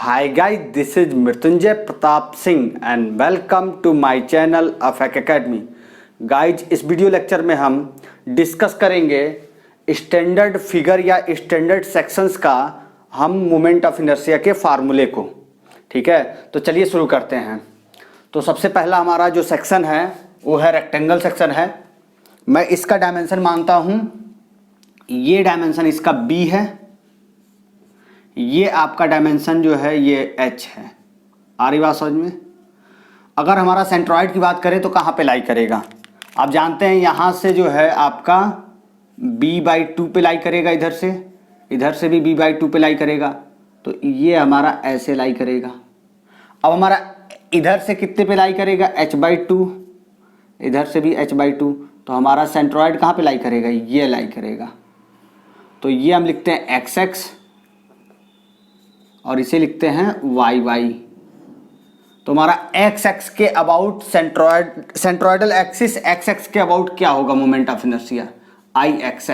Hi guys, this is Mrityunjay Pratap Singh and welcome to my channel AFEC Academy. Guys इस video lecture में हम discuss करेंगे standard figure या standard sections का हम मोमेंट ऑफ इनर्शिया के फार्मूले को। ठीक है, तो चलिए शुरू करते हैं। तो सबसे पहला हमारा जो सेक्शन है वो है रेक्टेंगल सेक्शन है। मैं इसका डायमेंशन मानता हूँ, ये डायमेंशन इसका b है, ये आपका डायमेंशन जो है ये h है। आ रही बात समझ में? अगर हमारा सेंट्रॉइड की बात करें तो कहाँ पे लाई करेगा? आप जानते हैं यहाँ से जो है आपका b/2 पे लाई करेगा, इधर से भी b/2 पे लाई करेगा, तो ये हमारा ऐसे लाई करेगा। अब हमारा इधर से कितने पे लाई करेगा? h/2, इधर से भी h/2, तो हमारा सेंट्रॉइड कहाँ पे लाई करेगा? ये लाई करेगा। तो ये हम लिखते हैं x और इसे लिखते हैं y। तो हमारा x के अबाउट सेंट्रॉइडल एक्सिस x के अबाउट क्या होगा मोमेंट ऑफ इनर्शिया? Ix।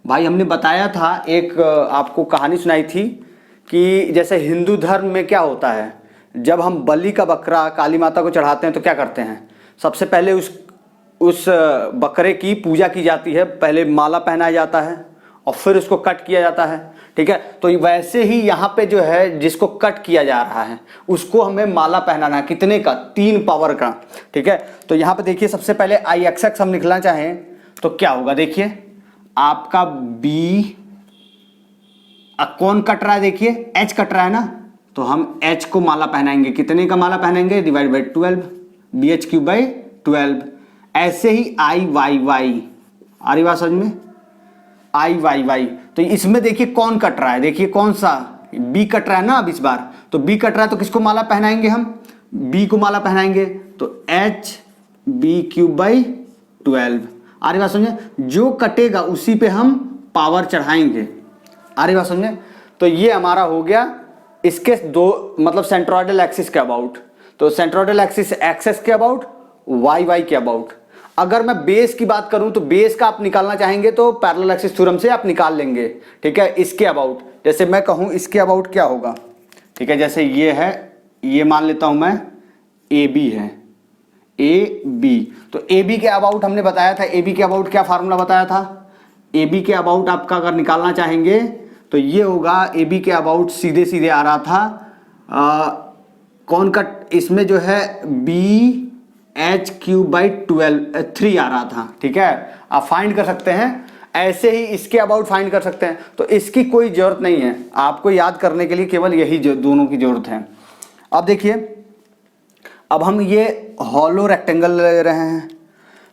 भाई हमने बताया था, एक आपको कहानी सुनाई थी कि जैसे हिंदू धर्म में क्या होता है, जब हम बलि का बकरा काली माता को चढ़ाते हैं तो क्या करते हैं? सबसे पहले उस बकरे की पूजा की जाती है, पहले माला पहनाया जाता है और फिर उसको कट किया जाता है। ठीक है, तो वैसे ही यहाँ पे जो है जिसको कट किया जा रहा है उसको हमें माला पहनाना है। कितने का? 3 पावर का। ठीक है, तो यहाँ पे देखिए सबसे पहले Ix हम लिखना चाहें तो क्या होगा? देखिए आपका B कौन कट रहा है? देखिए H कट रहा है ना, तो हम H को माला पहनाएंगे। कितने का माला पहनाएंगे? Divide by 12, BH3/12। ऐसे ही Iyy। आ रही बात समझ में? Iyy। तो इसमें देखिए कौन कट रहा है? देखिए कौन सा? B कट रहा है ना अब इस बार, तो B कट रहा है तो किसको माला पहनाएंगे? हम B को माला पहनाएंगे, तो HB3/12। आ रही बात समझे? जो कटेगा उसी पे हम पावर चढ़ाएंगे। आ रही बात समझे? तो ये हमारा हो गया इसके दो, मतलब सेंट्रॉइडल एक्सिस के अबाउट। तो सेंट्रॉइडल एक्सिस एक्स के अबाउट, वाई के अबाउट। अगर मैं बेस की बात करूं तो बेस का आप निकालना चाहेंगे तो पैरेलल एक्सिस थ्योरम से आप निकाल लेंगे। ठीक है, इसके अबाउट, जैसे मैं कहूं इसके अबाउट क्या होगा? ठीक है, जैसे ये है, ये मान लेता हूं मैं AB है, AB। तो AB के अबाउट हमने बताया था, AB के अबाउट क्या फार्मूला बताया था? AB के अबाउट आपका अगर निकालना चाहेंगे तो ये होगा, AB के अबाउट सीधे सीधे आ रहा था कौन कट, इसमें जो है BH3/3 आ रहा था। ठीक है, आप फाइंड कर सकते हैं, ऐसे ही इसके अबाउट फाइंड कर सकते हैं। तो इसकी कोई जरूरत नहीं है, आपको याद करने के लिए केवल यही दोनों की जरूरत है। अब देखिए, अब हम ये हॉलो रेक्टेंगल ले रहे हैं,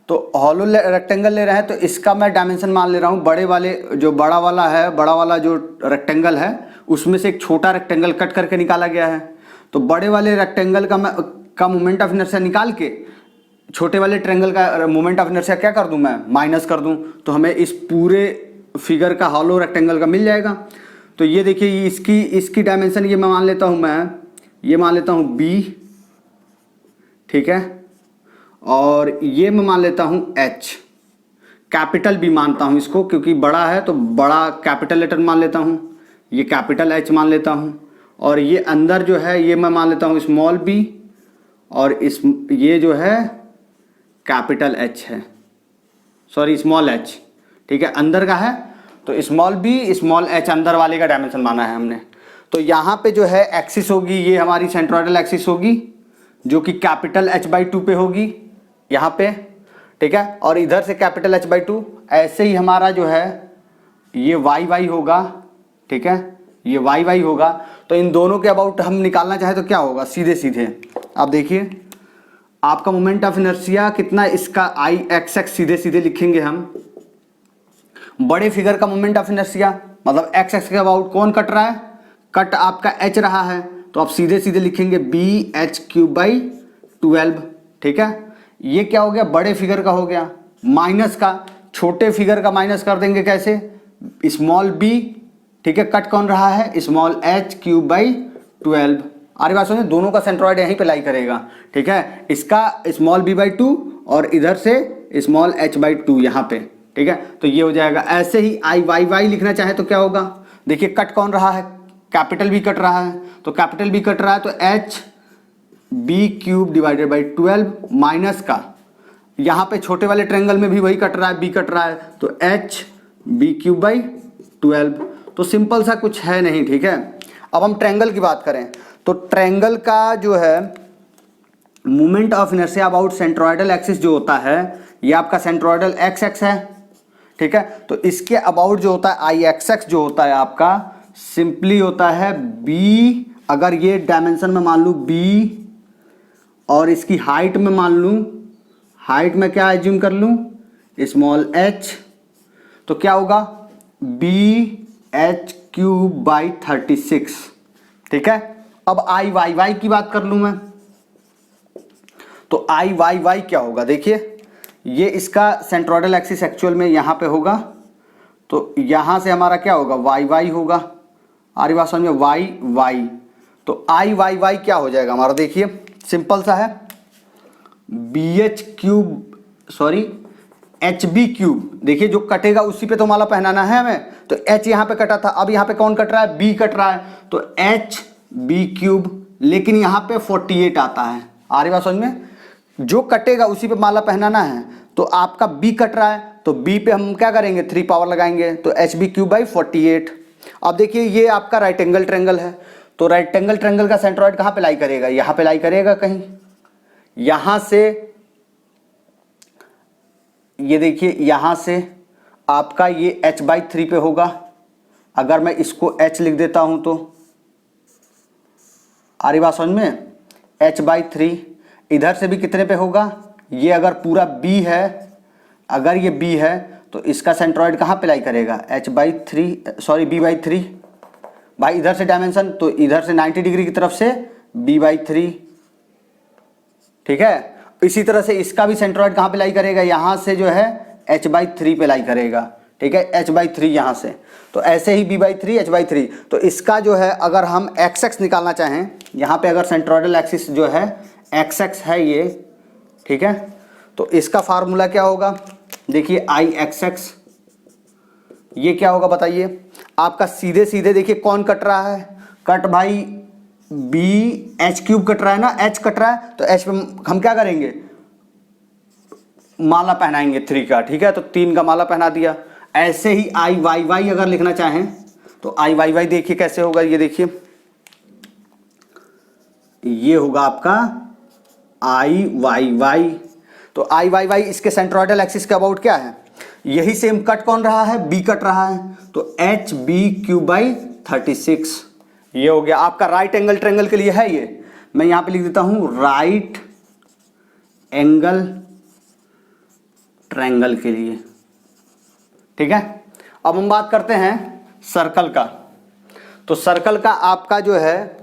तो हॉलो रेक्टेंगल ले रहे हैं तो इसका मैं डायमेंशन मान ले रहा हूँ बड़े वाले, जो बड़ा वाला जो रेक्टेंगल है उसमें से एक छोटा रेक्टेंगल कट करके निकाला गया है। तो बड़े वाले रेक्टेंगल का मोमेंट ऑफ इनर्शिया निकाल के छोटे वाले ट्रायंगल का मोमेंट ऑफ इनर्शिया क्या कर दूं मैं? माइनस कर दूं, तो हमें इस पूरे फिगर का हॉलो रेक्टेंगल का मिल जाएगा। तो ये देखिए इसकी डायमेंशन ये मैं मान लेता हूं, ये मान लेता हूं B। ठीक है, और ये मैं मान लेता हूं H, कैपिटल B मानता हूं इसको, क्योंकि बड़ा है तो बड़ा कैपिटल लेटर मान लेता हूं, ये कैपिटल H मान लेता हूं, और ये अंदर जो है ये मैं मान लेता हूं स्मॉल b, और ये जो है कैपिटल H है, सॉरी स्मॉल h। ठीक है, अंदर का है तो स्मॉल b स्मॉल h, अंदर वाले का डायमेंशन माना है हमने। तो यहाँ पे जो है एक्सिस होगी, ये हमारी सेंट्रॉइडल एक्सिस होगी जो कि कैपिटल H/2 पे होगी यहाँ पे। ठीक है, और इधर से कैपिटल H/2, ऐसे ही हमारा जो है ये y होगा। ठीक है, ये y होगा। तो इन दोनों के अबाउट हम निकालना चाहे तो क्या होगा? सीधे सीधे आप देखिए, आपका मोमेंट ऑफ इनर्शिया कितना, इसका Ix सीधे सीधे लिखेंगे हम। बड़े फिगर का मोमेंट ऑफ इनर्शिया मतलब x के अबाउट कौन कट रहा है? कट आपका H रहा है, तो आप सीधे सीधे लिखेंगे BH3/12। ठीक है, ये क्या हो गया? बड़े फिगर का हो गया, माइनस का छोटे फिगर का माइनस कर देंगे कैसे? Small b। ठीक है, कट कौन रहा है? Small h3/12। अरे बात सुनिए, दोनों का सेंट्रॉइड यहीं पे लाई करेगा। ठीक है, इसका स्मॉल b/2 और इधर से स्मॉल h/2 यहाँ पे। ठीक है, तो ये हो जाएगा। ऐसे ही Iyy लिखना चाहे तो क्या होगा? देखिए कट कौन रहा है? कैपिटल बी कट रहा है, तो कैपिटल बी कट रहा है तो H B cube divided by 12 minus का यहाँ पे छोटे वाले ट्रायंगल में भी वही कट रहा है, बी कट रहा है, तो एच बी क्यूब बाई 12। तो सिंपल सा कुछ है नहीं, ठीक है। अब हम ट्रायंगल की बात करें तो ट्रायंगल का जो है moment of inertia about centroidal axis जो होता है, ये आपका सेंट्रोइडल एक्स एक्स है, ठीक है। तो इसके अबाउट जो होता है आई एक्स एक्स जो होता है आपका सिंपली होता है बी, अगर ये डायमेंशन में मान लूँ बी और इसकी हाइट में मान लूँ, हाइट में क्या एज्यूम कर लूँ स्मॉल एच, तो क्या होगा बी एच क्यूब बाई 36, ठीक है। अब आई वाई वाई की बात कर लूँ मैं, तो आई वाई वाई क्या होगा, देखिए ये इसका सेंट्रोइडल एक्सिस एक्चुअल में यहाँ पे होगा, तो यहाँ से हमारा क्या होगा वाई वाई होगा, आ रही बात समझ में, वाई वाई। तो आई वाई वाई क्या हो जाएगा हमारा, देखिए सिंपल सा है B H cube sorry H B cube, देखिए जो कटेगा उसी पे तो माला पहनाना है हमें, तो एच यहाँ पे कटा था, अब यहाँ पे कौन कट रहा है, बी कट रहा है, तो एच बी क्यूब, लेकिन यहाँ पे 48 आता है, आ रही बात समझ में, जो कटेगा उसी पे माला पहनाना है, तो आपका बी कट रहा है तो बी पे हम क्या करेंगे 3 पावर लगाएंगे, तो एच बी क्यूब बाई 48। अब देखिए ये आपका राइट एंगल ट्रायंगल है, तो राइट एंगल ट्रायंगल का सेंट्रोइड कहाँ पे लाई करेगा, यहाँ पे लाई करेगा कहीं, यहाँ से ये देखिए यहाँ से आपका ये h बाई 3 पे होगा, अगर मैं इसको h लिख देता हूँ तो आ रही बात समझ में, h बाई 3, इधर से भी कितने पे होगा, ये अगर पूरा b है, अगर ये b है तो इसका सेंट्रोइड कहाँ पे लाई करेगा h by 3 sorry b by 3, भाई इधर से डायमेंशन तो इधर से 90 डिग्री की तरफ से b बाई 3, ठीक है। इसी तरह से इसका भी सेंट्रोइड कहाँ पे लाई करेगा, यहाँ से जो है h बाई 3 पे लाई करेगा, ठीक है, h बाई 3 यहाँ से, तो ऐसे ही b बाई 3 h बाई 3। तो इसका जो है अगर हम एक्स एक्स निकालना चाहें, यहाँ पे अगर सेंट्रोइडल एक्सिस जो है एक्स एक्स है ये, ठीक है, तो इसका फार्मूला क्या होगा, देखिए आई एक्स एक्स, ये क्या होगा बताइए, आपका सीधे सीधे देखिए कौन कट रहा है, कट भाई बी एच क्यूब कट रहा है ना, एच कट रहा है, तो एच पे हम क्या करेंगे माला पहनाएंगे 3 का, ठीक है, तो 3 का माला पहना दिया। ऐसे ही आई वाई वाई अगर लिखना चाहें तो आई वाई वाई देखिए कैसे होगा, ये देखिए ये होगा आपका आई वाई वाई, तो आई वाई वाई इसके सेंट्रोइडल एक्सिस के अबाउट क्या है, यही सेम कट कौन रहा है, बी कट रहा है, तो एच बी क्यूब बाई 36, ये हो गया आपका राइट एंगल ट्रायंगल के लिए है ये, मैं यहां पे लिख देता हूं राइट एंगल ट्रायंगल के लिए, ठीक है। अब हम बात करते हैं सर्कल का, तो सर्कल का आपका जो है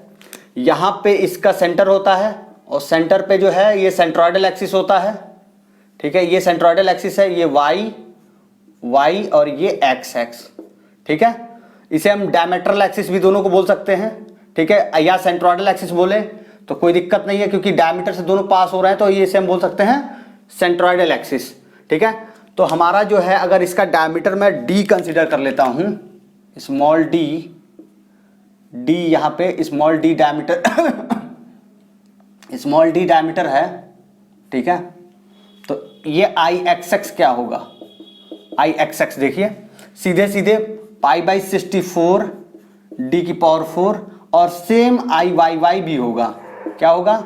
यहां पे इसका सेंटर होता है और सेंटर पे जो है ये सेंट्रोइडल एक्सिस होता है, ठीक है, ये सेंट्रोइडल एक्सिस है, ये वाई वाई और ये एक्स एक्स, ठीक है, इसे हम डायमेट्रल एक्सिस भी दोनों को बोल सकते हैं, ठीक है, या सेंट्रोइडल एक्सिस बोले तो कोई दिक्कत नहीं है क्योंकि डायमीटर से दोनों पास हो रहे हैं, तो ये इसे हम बोल सकते हैं सेंट्रोइडल एक्सिस, ठीक है। तो हमारा जो है अगर इसका डायमीटर मैं डी कंसीडर कर लेता हूं, स्मॉल डी, डी यहां पे small D diameter small D diameter है, ठीक है, तो ये आई एक्स एक्स क्या होगा, आई एक्स एक्स देखिए सीधे सीधे पाई बाई 64 डी की पावर 4, और सेम आई वाई वाई भी होगा, क्या होगा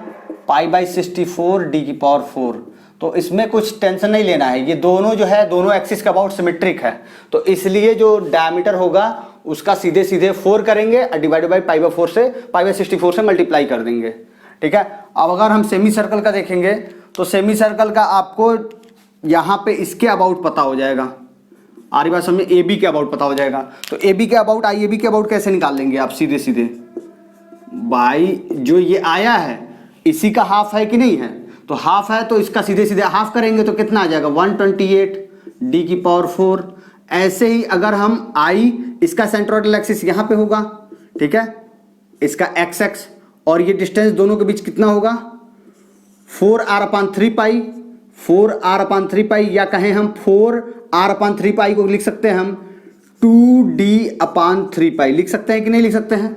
पाई बाई 64 डी की पावर 4, तो इसमें कुछ टेंशन नहीं लेना है, ये दोनों जो है दोनों एक्सिस का अबाउट सिमेट्रिक है, तो इसलिए जो डायमीटर होगा उसका सीधे सीधे 4 करेंगे और डिवाइडेड बाई पाई बाई 4 से पाई बाई 64 से मल्टीप्लाई कर देंगे, ठीक है। अब अगर हम सेमी सर्कल का देखेंगे तो सेमी सर्कल का आपको यहाँ पे इसके अबाउट पता हो जाएगा, आ रही बात समझ में, ए बी के अबाउट पता हो जाएगा, तो ए बी के अबाउट आई ए बी के अबाउट कैसे निकाल लेंगे आप, सीधे सीधे भाई जो ये आया है इसी का हाफ है कि नहीं है, तो हाफ है तो इसका सीधे सीधे हाफ करेंगे तो कितना आ जाएगा 128 डी की पावर 4। ऐसे ही अगर हम आई, इसका सेंट्रोइडल एक्सिस यहाँ पे होगा, ठीक है, इसका एक्स एक्स, और ये डिस्टेंस दोनों के बीच कितना होगा 4r/3 पाई, 4r/3 पाई, या कहें हम 4r/3 पाई को लिख सकते हैं हम 2d/3 पाई लिख सकते हैं कि नहीं लिख सकते हैं,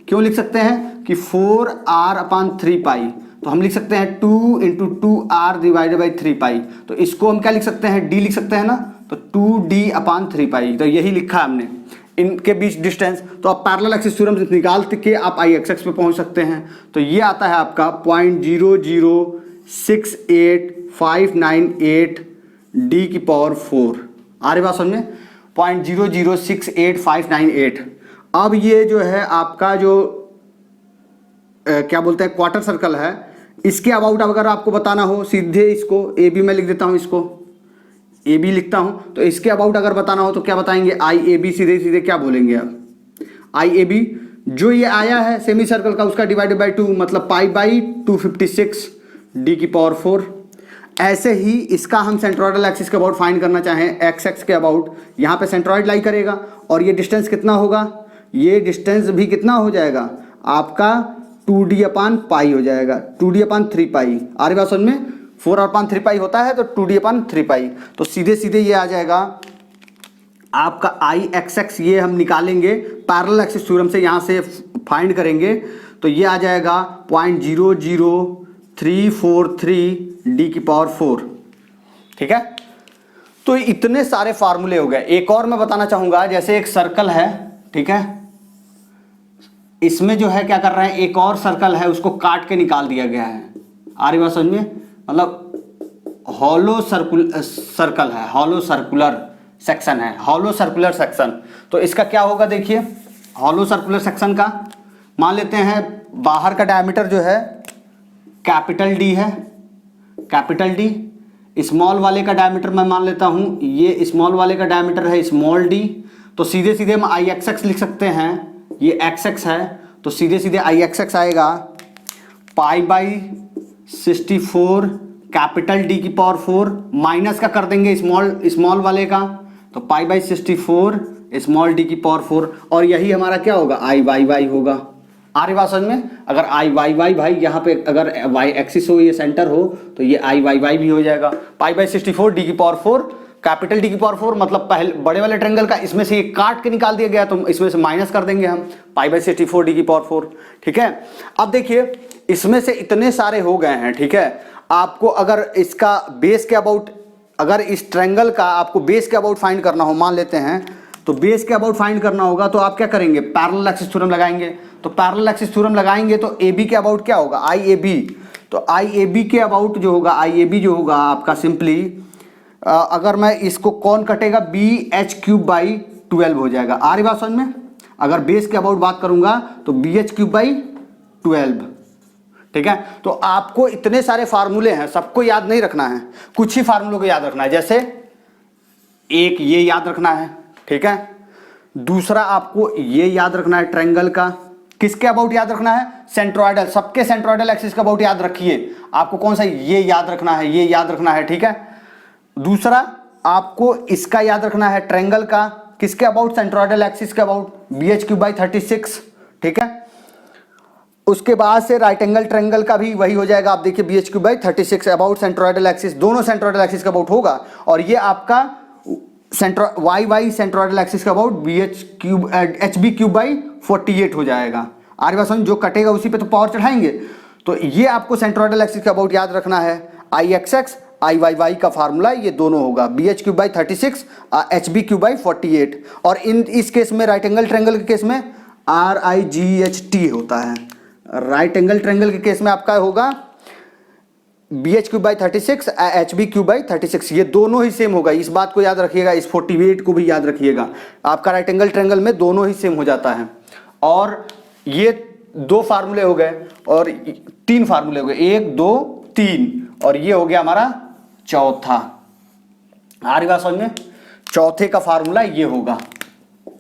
क्यों लिख सकते हैं कि 4r/3 तो हम लिख सकते हैं 2 × 2r डिवाइडेड बाई 3 तो इसको हम क्या लिख सकते हैं, d लिख सकते हैं ना, तो 2d/3 तो यही लिखा है हमने इनके बीच डिस्टेंस। तो आप पैरेलल एक्सिस थ्योरम से निकाल के आप IXX पे पहुंच सकते हैं। तो ये आता है आपका 0.0068598 d⁴ आ रही बात समझ में, 0.0068598। अब ये जो है आपका जो क्या बोलते हैं क्वार्टर सर्कल है, इसके अबाउट अगर आपको बताना हो सीधे इसको AB में लिख देता हूँ, इसको AB लिखता हूँ। तो इसके अबाउट अगर बताना हो तो क्या बताएंगे, IAB सीधे सीधे क्या बोलेंगे आप, IAB जो ये आया है सेमी सर्कल का उसका डिवाइडेड बाई 2 मतलब π/256 d⁴। ऐसे ही इसका हम सेंट्रोइडल एक्सिस के अबाउट फाइंड करना चाहें XX के अबाउट, यहाँ पे सेंट्रोइड लाई करेगा और ये डिस्टेंस कितना होगा, ये डिस्टेंस भी कितना हो जाएगा आपका 2d/π हो जाएगा, 2d/3 आ रही बात समझ में, 4/3 होता है तो 2d/3 तो सीधे सीधे ये आ जाएगा आपका IXX। ये हम निकालेंगे पैरेलल एक्सिस थ्योरम से, यहाँ से फाइंड करेंगे तो ये आ जाएगा 0.00343 d⁴। ठीक है, तो इतने सारे फार्मूले हो गए। एक और मैं बताना चाहूंगा, जैसे एक सर्कल है, ठीक है, इसमें जो है क्या कर रहे हैं, एक और सर्कल है उसको काट के निकाल दिया गया है, आ रही बात समझ में, मतलब हॉलो सर्कल है, हॉलो सर्कुलर सेक्शन है, हॉलो सर्कुलर सेक्शन। तो इसका क्या होगा देखिए, हॉलो सर्कुलर सेक्शन का मान लेते हैं बाहर का डायमीटर जो है कैपिटल D है, कैपिटल D, स्मॉल वाले का डायमीटर मैं मान लेता हूं ये स्मॉल वाले का डायमीटर है स्मॉल d। तो सीधे सीधे हम IXX लिख सकते हैं, ये XX है तो सीधे सीधे IXX आएगा π/64 कैपिटल D⁴ माइनस का कर देंगे स्मॉल वाले का, तो π/64 स्मॉल d⁴ और यही हमारा क्या होगा IYY होगा। आ रही बात समझ में, अगर IYY भाई यहाँ पे अगर y एक्सिस हो, ये सेंटर हो तो ये IYY भी हो जाएगा। π/64 d⁴ कैपिटल D⁴ मतलब पहले बड़े वाले ट्रायंगल का, इसमें से ये काट के निकाल दिया गया तो इसमें से माइनस कर देंगे हम π/64 d⁴। ठीक है, अब देखिए इसमें से इतने सारे हो गए हैं। ठीक है, आपको अगर इसका बेस के अबाउट, अगर इस ट्रायंगल का आपको बेस के अबाउट फाइंड करना हो, मान लेते हैं तो बेस के अबाउट फाइंड करना होगा तो आप क्या करेंगे, पैरेलल एक्सिस थ्योरम लगाएंगे। तो पैरेलल एक्सिस थ्योरम लगाएंगे तो AB के अबाउट क्या होगा, IAB। तो IAB के अबाउट जो होगा, IAB जो होगा आपका सिंपली अगर मैं इसको कौन कटेगा, BH⁵/12 हो जाएगा। आ रही बात समझ में, अगर बेस के अबाउट बात करूंगा तो BH⁵/12। ठीक है, तो आपको इतने सारे फार्मूले हैं, सबको याद नहीं रखना है, कुछ ही फार्मूलों को याद रखना है। जैसे एक ये याद रखना है, ठीक है, दूसरा आपको ये याद रखना है ट्रायंगल का, किसके अबाउट याद रखना है, सेंट्रोइडल, सबके सेंट्रोइडल एक्सिस के अबाउट याद रखिए। आपको कौन सा ये याद रखना है, ये याद रखना है। ठीक है, दूसरा आपको इसका याद रखना है ट्रायंगल का, किसके अबाउट, सेंट्रोइडल एक्सिस के अबाउट, BH⁵/36। ठीक है, उसके बाद से राइट एंगल ट्रायंगल का भी वही हो जाएगा। आप देखिए BH⁵/36 अबाउट सेंट्रोइडल एक्सिस, दोनों सेंट्रोइडल एक्सिस के अबाउट होगा। और ये आपका YY सेंट्रोइडल एक्सिस के अबाउट HB⁵/48 हो जाएगा। आर बात समझ, जो कटेगा उसी पे तो पावर चढ़ाएंगे। तो ये आपको सेंट्रोइडल एक्सिस के अबाउट याद रखना है। IXX IYY का फार्मूला ये दोनों होगा, BH⁵/36 HB⁵/48। और इस केस में राइट एंगल ट्रायंगल के केस में RIGHT होता है। राइट एंगल ट्रायंगल के केस में आपका होगा BH⁵/36 HB⁵/36, ये दोनों ही सेम होगा। इस बात को याद रखिएगा, इस 48 को भी याद रखिएगा। आपका राइट एंगल ट्रायंगल में दोनों ही सेम हो जाता है। और ये 2 फार्मूले हो गए और 3 फार्मूले हो गए, 1 2 3, और ये हो गया हमारा चौथा। आ रही बात समझ में, चौथे का फार्मूला ये होगा,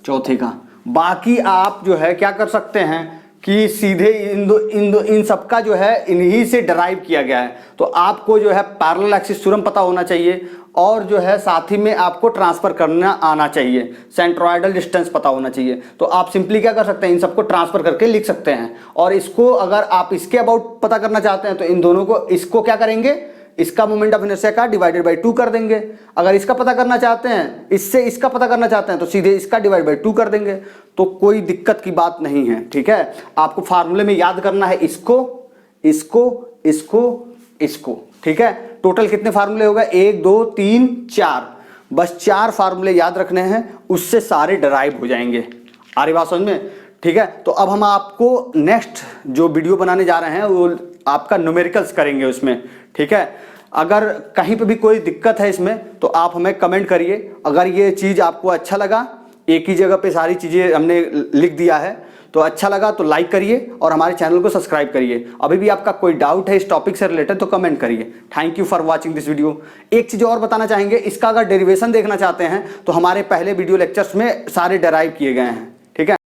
चौथे का। बाकी आप जो है क्या कर सकते हैं कि सीधे इन सबका जो है इन्हीं से डराइव किया गया है। तो आपको जो है पैरेलल एक्सिस थ्योरम पता होना चाहिए और जो है साथ ही में आपको ट्रांसफर करना आना चाहिए, सेंट्रोइडल डिस्टेंस पता होना चाहिए। तो आप सिंपली क्या कर सकते हैं, इन सबको ट्रांसफर करके लिख सकते हैं। और इसको अगर आप इसके अबाउट पता करना चाहते हैं तो इन दोनों को, इसको क्या करेंगे, इसका मोमेंट ऑफ इनर्शिया का डिवाइडेड बाई 2 कर देंगे। अगर इसका पता करना चाहते हैं, इससे इसका पता करना चाहते हैं, तो सीधे इसका डिवाइड बाई 2 कर देंगे। तो कोई दिक्कत की बात नहीं है, ठीक है। आपको फार्मूले में याद करना है इसको, इसको, इसको, इसको, ठीक है। टोटल कितने फार्मूले हो गए? 1 2 3 4, बस 4 फार्मूले याद रखने हैं, उससे सारे डराइव हो जाएंगे। आ रही बात समझ में? ठीक है। तो अब हम आपको नेक्स्ट जो वीडियो बनाने जा रहे हैं वो आपका न्यूमेरिकल्स करेंगे उसमें, ठीक है। अगर कहीं पे भी कोई दिक्कत है इसमें तो आप हमें कमेंट करिए। अगर ये चीज़ आपको अच्छा लगा, एक ही जगह पे सारी चीज़ें हमने लिख दिया है, तो अच्छा लगा तो लाइक करिए और हमारे चैनल को सब्सक्राइब करिए। अभी भी आपका कोई डाउट है इस टॉपिक से रिलेटेड तो कमेंट करिए। Thank you for watching this video. एक चीज़ और बताना चाहेंगे, इसका अगर डेरिवेशन देखना चाहते हैं तो हमारे पहले वीडियो लेक्चर्स में सारे डेराइव किए गए हैं, ठीक है।